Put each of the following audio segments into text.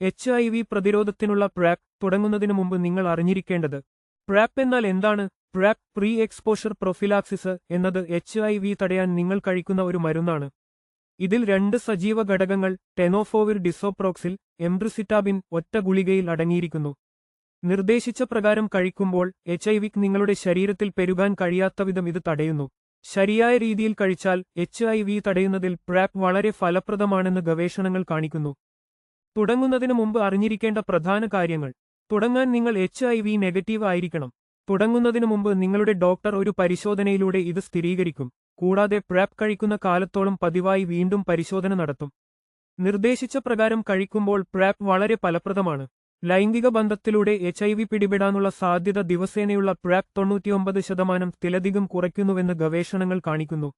HIV പ്രതിരോധത്തിനുള്ള PrEP തുടങ്ങുന്നതിനു മുമ്പ് നിങ്ങൾ അറിഞ്ഞിരിക്കേണ്ടത്. PrEP എന്നാൽ എന്താണ്? PrEP പ്രീ എക്സ്പോഷർ പ്രൊഫിലാക്സിസ് എന്നത് HIV തടയാൻ നിങ്ങൾ കഴിക്കുന്ന ഒരു മരുന്നാണ്. ഇതിൽ 2 സജീവ ഘടകങ്ങൾ ടെനോഫോവിർ ഡിസോപ്രോക്സിൽ, എംബ്രിസിറ്റാബിൻ ഒറ്റ ഗുളികയിൽ അടങ്ങിയിരിക്കുന്നു. നിർദ്ദേശിച്ച പ്രകാരം കഴിക്കുമ്പോൾ HIV നിങ്ങളുടെ ശരീരത്തിൽ പെരുകാൻ കഴിയാത്തവിധം ഇത് തടയുന്നു. ശരിയായ രീതിയിൽ കഴിച്ചാൽ HIV തടയുന്നതിൽ PrEP വളരെ ഫലപ്രദമാണെന്ന് ഗവേഷണങ്ങൾ കാണിക്കുന്നു. തുടങ്ങുന്നതിന് മുമ്പ് അറിഞ്ഞിരിക്കേണ്ട പ്രധാന കാര്യങ്ങൾ. തുടങ്ങാൻ നിങ്ങൾ HIV നെഗറ്റീവ് ആയിരിക്കണം. തുടങ്ങുന്നതിന് മുമ്പ് നിങ്ങളുടെ ഡോക്ടർ ഒരു പരിശോധനയിലൂടെ ഇത് സ്ഥിരീകരിക്കും. കൂടാതെ PrEP കഴിക്കുന്ന കാലത്തോളം പതിവായി വീണ്ടും പരിശോധന നടത്തും. നിർദ്ദേശിച്ച പ്രകാരം കഴിക്കുമ്പോൾ PrEP വളരെ ഫലപ്രദമാണ്. ലൈംഗിക ബന്ധത്തിലൂടെ HIV പിടിപെടാനുള്ള സാധ്യത ദിവസേനയുള്ള PrEP 99% കുറയ്ക്കുന്നുവെന്ന് ഗവേഷണങ്ങൾ കാണിക്കുന്നു.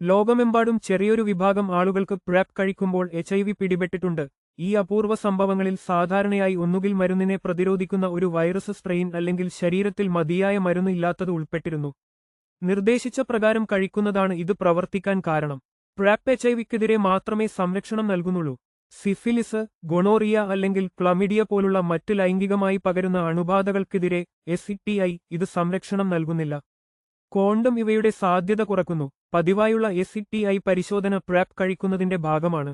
ലോകമെമ്പാടും ചെറിയൊരു വിഭാഗം ആളുകൾക്ക് PrEP കഴിക്കുമ്പോൾ HIV പിടിപെട്ടിട്ടുണ്ട്. ഈ അപൂർവ സംഭവങ്ങളിൽ സാധാരണയായി ഒന്നുകിൽ മരുന്നിനെ പ്രതിരോധിക്കുന്ന ഒരു വൈറസ് സ്ട്രെയിൻ അല്ലെങ്കിൽ ശരീരത്തിൽ മതിയായ മരുന്ന് ഇല്ലാത്തത് ഉൾപ്പെട്ടിരുന്നു. നിർദ്ദേശിച്ച പ്രകാരം കഴിക്കുന്നതാണ് ഇത് പ്രവർത്തിക്കാൻ കാരണം. PrEP HIVക്കെതിരെ മാത്രമേ സംരക്ഷണം നൽകുന്നുള്ളൂ. സിഫിലിസ്, ഗൊണോറിയ അല്ലെങ്കിൽ ക്ലമിഡിയ പോലുള്ള മറ്റ് ലൈംഗികമായി പകരുന്ന അണുബാധകൾക്കെതിരെ STI ഇത് സംരക്ഷണം നൽകുന്നില്ല. കോണ്ടം ഇവയുടെ സാധ്യത കുറക്കുന്നു. പതിവായുള്ള STI പരിശോധന PrEP കഴിക്കുന്നതിന്റെ ഭാഗമാണ്.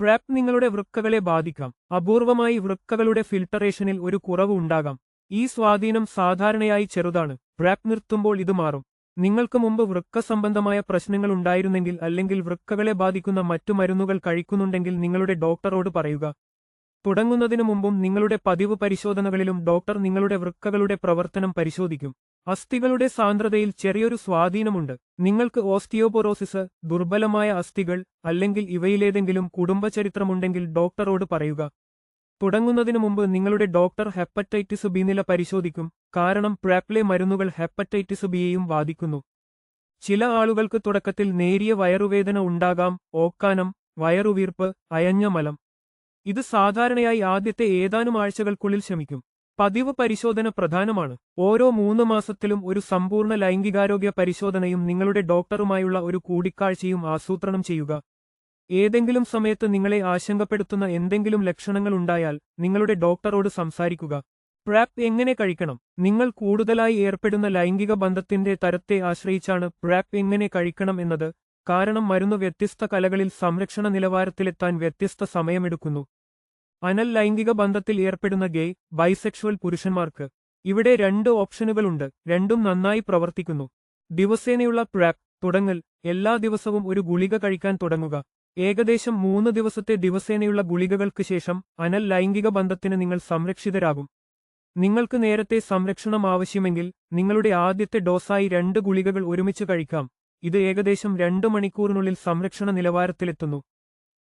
PrEP നിങ്ങളുടെ വൃക്കകളെ ബാധിക്കാം. അപൂർവമായി വൃക്കകളുടെ ഫിൽട്ടറേഷനിൽ ഒരു കുറവ് ഉണ്ടാകാം. ഈ സ്വാധീനം സാധാരണയായി ചെറുതാണ്. PrEP നിർത്തുമ്പോൾ ഇത് മാറും. നിങ്ങൾക്ക് മുമ്പ് വൃക്ക സംബന്ധമായ പ്രശ്നങ്ങൾ ഉണ്ടായിരുന്നെങ്കിൽ അല്ലെങ്കിൽ വൃക്കകളെ ബാധിക്കുന്ന മറ്റു മരുന്നുകൾ കഴിക്കുന്നുണ്ടെങ്കിൽ നിങ്ങളുടെ ഡോക്ടറോട് പറയുക. തുടങ്ങുന്നതിനു മുമ്പും നിങ്ങളുടെ പതിവ് പരിശോധനകളിലും ഡോക്ടർ നിങ്ങളുടെ വൃക്കകളുടെ പ്രവർത്തനം പരിശോധിക്കും. അസ്ഥികളുടെ സാന്ദ്രതയിൽ ചെറിയൊരു സ്വാധീനമുണ്ട്. നിങ്ങൾക്ക് ഓസ്റ്റിയോപൊറോസിസ്, ദുർബലമായ അസ്ഥികൾ അല്ലെങ്കിൽ ഇവയിലേതെങ്കിലും കുടുംബചരിത്രമുണ്ടെങ്കിൽ ഡോക്ടറോട് പറയുക. തുടങ്ങുന്നതിനു മുമ്പ് നിങ്ങളുടെ ഡോക്ടർ ഹെപ്പറ്റൈറ്റിസ് ബി നില പരിശോധിക്കും. കാരണം PrEPലെ മരുന്നുകൾ ഹെപ്പറ്റൈറ്റിസ് ബിയെയും ബാധിക്കുന്നു. ചില ആളുകൾക്ക് തുടക്കത്തിൽ നേരിയ വയറുവേദന ഉണ്ടാകാം, ഓക്കാനം, വയറുവീർപ്പ്, അയഞ്ഞ മലം. ഇത് സാധാരണയായി ആദ്യത്തെ ഏതാനും ആഴ്ചകൾക്കുള്ളിൽ ശമിക്കും. പതിവ് പരിശോധന പ്രധാനമാണ്. ഓരോ 3 മാസത്തിലും ഒരു സമ്പൂർണ്ണ ലൈംഗികാരോഗ്യ പരിശോധനയും നിങ്ങളുടെ ഡോക്ടറുമായുള്ള ഒരു കൂടിക്കാഴ്ചയും ആസൂത്രണം ചെയ്യുക. ഏതെങ്കിലും സമയത്ത് നിങ്ങളെ ആശങ്കപ്പെടുത്തുന്ന എന്തെങ്കിലും ലക്ഷണങ്ങൾ ഉണ്ടായാൽ നിങ്ങളുടെ ഡോക്ടറോട് സംസാരിക്കുക. PrEP എങ്ങനെ കഴിക്കണം? നിങ്ങൾ കൂടുതലായി ഏർപ്പെടുന്ന ലൈംഗിക ബന്ധത്തിന്റെ തരത്തെ ആശ്രയിച്ചാണ് PrEP എങ്ങനെ കഴിക്കണം എന്നത്. കാരണം മരുന്ന് വ്യത്യസ്ത കലകളിൽ സംരക്ഷണ നിലവാരത്തിലെത്താൻ വ്യത്യസ്ത സമയമെടുക്കുന്നു. അനൽ ലൈംഗിക ബന്ധത്തിൽ ഏർപ്പെടുന്ന ഗേ, ബൈസെക്ഷുവൽ പുരുഷന്മാർക്ക് ഇവിടെ 2 ഓപ്ഷനുകളുണ്ട്. രണ്ടും നന്നായി പ്രവർത്തിക്കുന്നു. ദിവസേനയുള്ള PrEP തുടങ്ങൽ. എല്ലാ ദിവസവും ഒരു ഗുളിക കഴിക്കാൻ തുടങ്ങുക. ഏകദേശം 3 ദിവസത്തെ ദിവസേനയുള്ള ഗുളികകൾക്ക് ശേഷം അനൽ ലൈംഗിക ബന്ധത്തിന് നിങ്ങൾ സംരക്ഷിതരാകും. നിങ്ങൾക്ക് നേരത്തെ സംരക്ഷണം ആവശ്യമെങ്കിൽ നിങ്ങളുടെ ആദ്യത്തെ ഡോസായി 2 ഗുളികകൾ ഒരുമിച്ച് കഴിക്കാം. ഇത് ഏകദേശം 2 മണിക്കൂറിനുള്ളിൽ സംരക്ഷണ നിലവാരത്തിലെത്തുന്നു.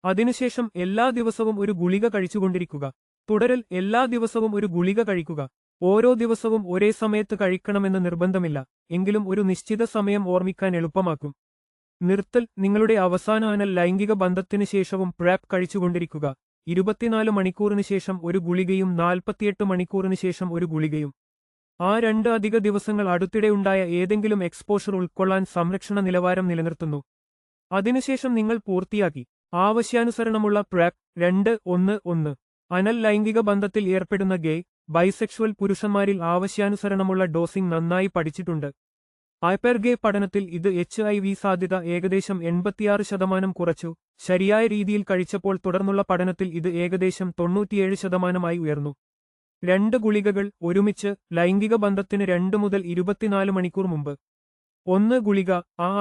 അതിനുശേഷം എല്ലാ ദിവസവും ഒരു ഗുളിക കഴിച്ചുകൊണ്ടിരിക്കുക. തുടരൽ. എല്ലാ ദിവസവും ഒരു ഗുളിക കഴിക്കുക. ഓരോ ദിവസവും ഒരേ സമയത്ത് കഴിക്കണമെന്ന് നിർബന്ധമില്ല, എങ്കിലും ഒരു നിശ്ചിത സമയം ഓർമ്മിക്കാൻ എളുപ്പമാക്കും. നിർത്തൽ. നിങ്ങളുടെ അവസാന അനൽ ലൈംഗിക ബന്ധത്തിന് ശേഷവും PrEP കഴിച്ചുകൊണ്ടിരിക്കുക. 24 മണിക്കൂറിന് ശേഷം ഒരു ഗുളികയും 48 മണിക്കൂറിന് ശേഷം ഒരു ഗുളികയും. ആ 2 അധിക ദിവസങ്ങൾ അടുത്തിടെയുണ്ടായ ഏതെങ്കിലും എക്സ്പോഷർ ഉൾക്കൊള്ളാൻ സംരക്ഷണ നിലവാരം നിലനിർത്തുന്നു. അതിനുശേഷം നിങ്ങൾ പൂർത്തിയാക്കി. ആവശ്യാനുസരണമുള്ള PrEP 2-1-1. അനൽ ലൈംഗിക ബന്ധത്തിൽ ഏർപ്പെടുന്ന ഗേ, ബൈസെക്ഷുവൽ പുരുഷന്മാരിൽ ആവശ്യാനുസരണമുള്ള ഡോസിംഗ് നന്നായി പഠിച്ചിട്ടുണ്ട്. ഹൈപ്പർഗേ പഠനത്തിൽ ഇത് HIV സാധ്യത ഏകദേശം 86% കുറച്ചു. ശരിയായ രീതിയിൽ കഴിച്ചപ്പോൾ തുടർന്നുള്ള പഠനത്തിൽ ഇത് ഏകദേശം 97% ഉയർന്നു. 2 ഗുളികകൾ ഒരുമിച്ച് ലൈംഗിക ബന്ധത്തിന് 2 മുതൽ 24 മണിക്കൂർ മുമ്പ്. 1 ഗുളിക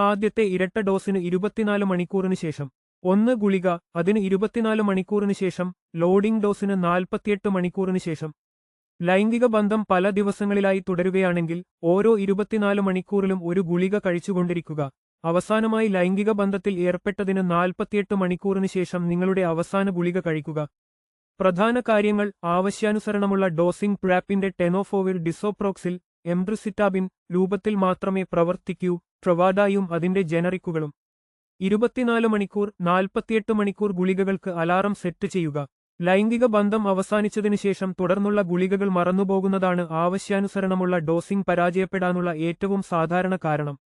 ആദ്യത്തെ ഇരട്ട ഡോസിന് 24 മണിക്കൂറിന് ശേഷം. 1 ഗുളിക അതിന് 24 മണിക്കൂറിന് ശേഷം. ലോഡിംഗ് ഡോസിന് 48 മണിക്കൂറിന് ശേഷം. ലൈംഗിക ബന്ധം പല ദിവസങ്ങളിലായി തുടരുകയാണെങ്കിൽ ഓരോ 24 മണിക്കൂറിലും ഒരു ഗുളിക കഴിച്ചുകൊണ്ടിരിക്കുക. അവസാനമായി ലൈംഗിക ബന്ധത്തിൽ ഏർപ്പെട്ടതിന് 48 മണിക്കൂറിന് ശേഷം നിങ്ങളുടെ അവസാന ഗുളിക കഴിക്കുക. പ്രധാന കാര്യങ്ങൾ. ആവശ്യാനുസരണമുള്ള ഡോസിംഗ്. PrEPന്റെ ടെനോഫോവിർ ഡിസോപ്രോക്സിൽ, എംബ്രിസിറ്റാബിൻ രൂപത്തിൽ മാത്രമേ പ്രവർത്തിക്കൂ. ട്രവാഡായും അതിന്റെ ജനറിക്കുകളും. 24 മണിക്കൂർ, 48 മണിക്കൂർ ഗുളികകൾക്ക് അലാറം സെറ്റ് ചെയ്യുക. ലൈംഗിക ബന്ധം അവസാനിച്ചതിനു ശേഷം തുടർന്നുള്ള ഗുളികകൾ മറന്നുപോകുന്നതാണ് ആവശ്യാനുസരണമുള്ള ഡോസിംഗ് പരാജയപ്പെടാനുള്ള ഏറ്റവും സാധാരണ കാരണം.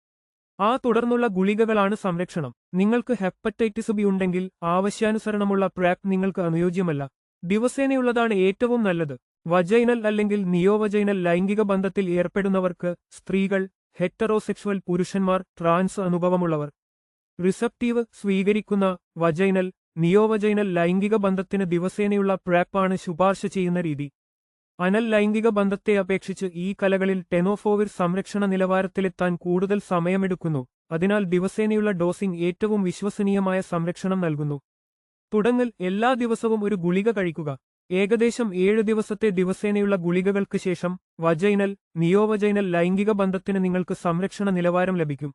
തുടർന്നുള്ള ഗുളികകളാണ് സംരക്ഷണം. നിങ്ങൾക്ക് ഹെപ്പറ്റൈറ്റിസ് ബി ഉണ്ടെങ്കിൽ ആവശ്യാനുസരണമുള്ള PrEP നിങ്ങൾക്ക് അനുയോജ്യമല്ല. ദിവസേനയുള്ളതാണ് ഏറ്റവും നല്ലത്. വജൈനൽ അല്ലെങ്കിൽ നിയോവജൈനൽ ലൈംഗിക ബന്ധത്തിൽ ഏർപ്പെടുന്നവർക്ക്, സ്ത്രീകൾ, ഹെറ്ററോസെക്ഷുവൽ പുരുഷന്മാർ, ട്രാൻസ് അനുഭവമുള്ളവർ. റിസപ്റ്റീവ് സ്വീകരിക്കുന്ന വജൈനൽ, നിയോവജൈനൽ ലൈംഗിക ബന്ധത്തിന് ദിവസേനയുള്ള പ്രാപ്പാണ് ശുപാർശ ചെയ്യുന്ന രീതി. അനൽ ലൈംഗിക ബന്ധത്തെ അപേക്ഷിച്ച് ഈ കലകളിൽ ടെനോഫോവിർ സംരക്ഷണ നിലവാരത്തിലെത്താൻ കൂടുതൽ സമയമെടുക്കുന്നു, അതിനാൽ ദിവസേനയുള്ള ഡോസിംഗ് ഏറ്റവും വിശ്വസനീയമായ സംരക്ഷണം നൽകുന്നു. തുടങ്ങൽ എല്ലാ ദിവസവും ഒരു ഗുളിക കഴിക്കുക. ഏകദേശം 7 ദിവസത്തെ ദിവസേനയുള്ള ഗുളികകൾക്ക് ശേഷം വജൈനൽ, നിയോവജൈനൽ ലൈംഗിക ബന്ധത്തിന് നിങ്ങൾക്ക് സംരക്ഷണ നിലവാരം ലഭിക്കും.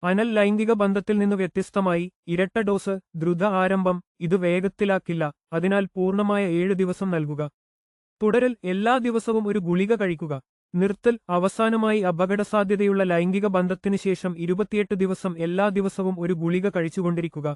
അനൽ ലൈംഗിക ബന്ധത്തിൽ നിന്ന് വ്യത്യസ്തമായി ഇരട്ട ഡോസ് ദ്രുത ആരംഭം ഇത് വേഗത്തിലാക്കില്ല, അതിനാൽ പൂർണ്ണമായ 7 ദിവസം നൽകുക. തുടരൽ എല്ലാ ദിവസവും ഒരു ഗുളിക കഴിക്കുക. നിർത്തൽ അവസാനമായി അപകടസാധ്യതയുള്ള ലൈംഗിക ബന്ധത്തിന് ശേഷം 28 ദിവസം എല്ലാ ദിവസവും ഒരു ഗുളിക കഴിച്ചുകൊണ്ടിരിക്കുക.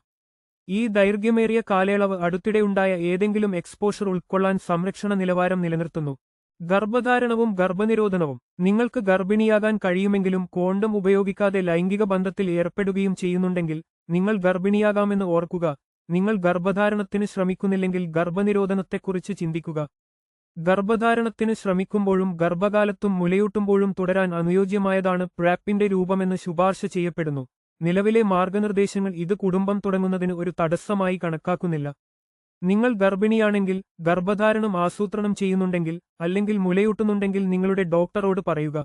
ഈ ദൈർഘ്യമേറിയ കാലയളവ് അടുത്തിടെയുണ്ടായ ഏതെങ്കിലും എക്സ്പോഷർ ഉൾക്കൊള്ളാൻ സംരക്ഷണ നിലവാരം നിലനിർത്തുന്നു. ഗർഭധാരണവും ഗർഭനിരോധനവും. നിങ്ങൾക്ക് ഗർഭിണിയാകാൻ കഴിയുമെങ്കിലും കോണ്ടം ഉപയോഗിക്കാതെ ലൈംഗിക ബന്ധത്തിൽ ഏർപ്പെടുകയും ചെയ്യുന്നുണ്ടെങ്കിൽ നിങ്ങൾ ഗർഭിണിയാകാമെന്ന് ഓർക്കുക. നിങ്ങൾ ഗർഭധാരണത്തിന് ശ്രമിക്കുന്നില്ലെങ്കിൽ ഗർഭനിരോധനത്തെക്കുറിച്ച് ചിന്തിക്കുക. ഗർഭധാരണത്തിന് ശ്രമിക്കുമ്പോഴും ഗർഭകാലത്തും മുലയൂട്ടുമ്പോഴും തുടരാൻ അനുയോജ്യമായതാണ് പ്രാപ്പിന്റെ രൂപമെന്ന് ശുപാർശ ചെയ്യപ്പെടുന്നു. നിലവിലെ മാർഗനിർദ്ദേശങ്ങൾ ഇത് കുടുംബം തുടങ്ങുന്നതിന് ഒരു തടസ്സമായി കണക്കാക്കുന്നില്ല. നിങ്ങൾ ഗർഭിണിയാണെങ്കിൽ, ഗർഭധാരണം ആസൂത്രണം ചെയ്യുന്നുണ്ടെങ്കിൽ, അല്ലെങ്കിൽ മുലയൂട്ടുന്നുണ്ടെങ്കിൽ നിങ്ങളുടെ ഡോക്ടറോട് പറയുക.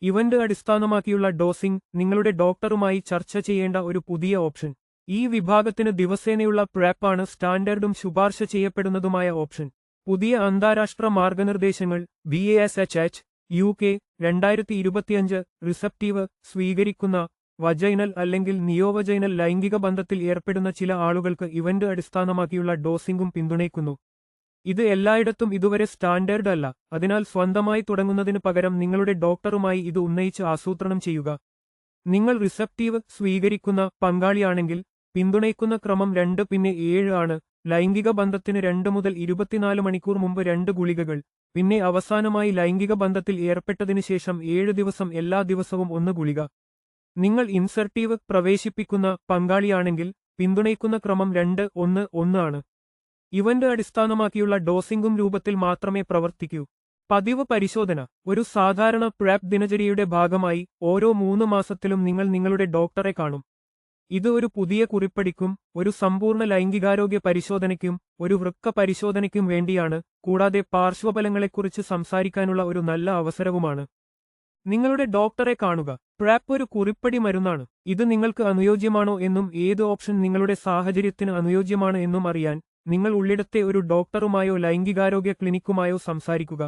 ഇവന്റ് അടിസ്ഥാനമാക്കിയുള്ള ഡോസിംഗ് നിങ്ങളുടെ ഡോക്ടറുമായി ചർച്ച ചെയ്യേണ്ട ഒരു പുതിയ ഓപ്ഷൻ. ഈ വിഭാഗത്തിന് ദിവസേനയുള്ള പ്രാപ്പാണ് സ്റ്റാൻഡേർഡും ശുപാർശ ചെയ്യപ്പെടുന്നതുമായ ഓപ്ഷൻ. പുതിയ അന്താരാഷ്ട്ര മാർഗനിർദ്ദേശങ്ങൾ BASHH UK 2025 റിസപ്റ്റീവ് സ്വീകരിക്കുന്ന വജൈനൽ അല്ലെങ്കിൽ നിയോവജൈനൽ ലൈംഗിക ബന്ധത്തിൽ ഏർപ്പെടുന്ന ചില ആളുകൾക്ക് ഇവന്റ് അടിസ്ഥാനമാക്കിയുള്ള ഡോസിംഗും പിന്തുണയ്ക്കുന്നു. ഇത് എല്ലായിടത്തും ഇതുവരെ സ്റ്റാൻഡേർഡ് അല്ല, അതിനാൽ സ്വന്തമായി തുടങ്ങുന്നതിന് പകരം നിങ്ങളുടെ ഡോക്ടറുമായി ഇത് ഉന്നയിച്ച് ആസൂത്രണം ചെയ്യുക. നിങ്ങൾ റിസപ്റ്റീവ് സ്വീകരിക്കുന്ന പങ്കാളിയാണെങ്കിൽ പിന്തുണയ്ക്കുന്ന ക്രമം 2-7 ആണ്. ലൈംഗിക ബന്ധത്തിന് 2 മുതൽ 24 മണിക്കൂർ മുമ്പ് 2 ഗുളികകൾ, പിന്നെ അവസാനമായി ലൈംഗിക ബന്ധത്തിൽ ഏർപ്പെട്ടതിനു ശേഷം 7 ദിവസം എല്ലാ ദിവസവും 1 ഗുളിക. നിങ്ങൾ ഇൻസെർട്ടീവ് പ്രവേശിപ്പിക്കുന്ന പങ്കാളിയാണെങ്കിൽ പിന്തുണയ്ക്കുന്ന ക്രമം 2-1-1 ആണ്. ഇവന്റ് അടിസ്ഥാനമാക്കിയുള്ള ഡോസിംഗും രൂപത്തിൽ മാത്രമേ പ്രവർത്തിക്കൂ. പതിവ് പരിശോധന. ഒരു സാധാരണ പ്രാപ്പ് ദിനചര്യയുടെ ഭാഗമായി ഓരോ 3 മാസത്തിലും നിങ്ങൾ നിങ്ങളുടെ ഡോക്ടറെ കാണും. ഇത് ഒരു പുതിയ കുറിപ്പടിക്കും ഒരു സമ്പൂർണ്ണ ലൈംഗികാരോഗ്യ പരിശോധനയ്ക്കും ഒരു വൃക്ക പരിശോധനയ്ക്കും വേണ്ടിയാണ്, കൂടാതെ പാർശ്വഫലങ്ങളെക്കുറിച്ച് സംസാരിക്കാനുള്ള ഒരു നല്ല അവസരവുമാണ്. നിങ്ങളുടെ ഡോക്ടറെ കാണുക. പ്രാപ്പ് ഒരു കുറിപ്പടി മരുന്നാണ്. ഇത് നിങ്ങൾക്ക് അനുയോജ്യമാണോ എന്നും ഏത് ഓപ്ഷൻ നിങ്ങളുടെ സാഹചര്യത്തിന് അനുയോജ്യമാണ് എന്നും അറിയാൻ നിങ്ങൾ ഉള്ളിടത്തെ ഒരു ഡോക്ടറുമായോ ലൈംഗികാരോഗ്യ ക്ലിനിക്കുമായോ സംസാരിക്കുക.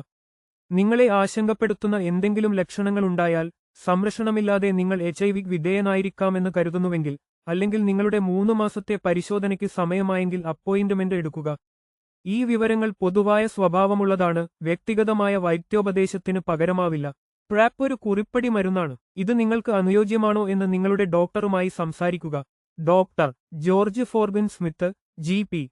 നിങ്ങളെ ആശങ്കപ്പെടുത്തുന്ന എന്തെങ്കിലും ലക്ഷണങ്ങളുണ്ടായാൽ, സംരക്ഷണമില്ലാതെ നിങ്ങൾ HIV വിധേയനായിരിക്കാമെന്ന് കരുതുന്നുവെങ്കിൽ, അല്ലെങ്കിൽ നിങ്ങളുടെ 3 മാസത്തെ പരിശോധനയ്ക്ക് സമയമായെങ്കിൽ അപ്പോയിന്റ്മെന്റ് എടുക്കുക. ഈ വിവരങ്ങൾ പൊതുവായ സ്വഭാവമുള്ളതാണ്, വ്യക്തിഗതമായ വൈദ്യോപദേശത്തിന് പകരമാവില്ല. പ്രാപ്പ് ഒരു കുറിപ്പടി മരുന്നാണ്. ഇത് നിങ്ങൾക്ക് അനുയോജ്യമാണോ എന്ന് നിങ്ങളുടെ ഡോക്ടറുമായി സംസാരിക്കുക. Doctor George Forgan Smith, GP.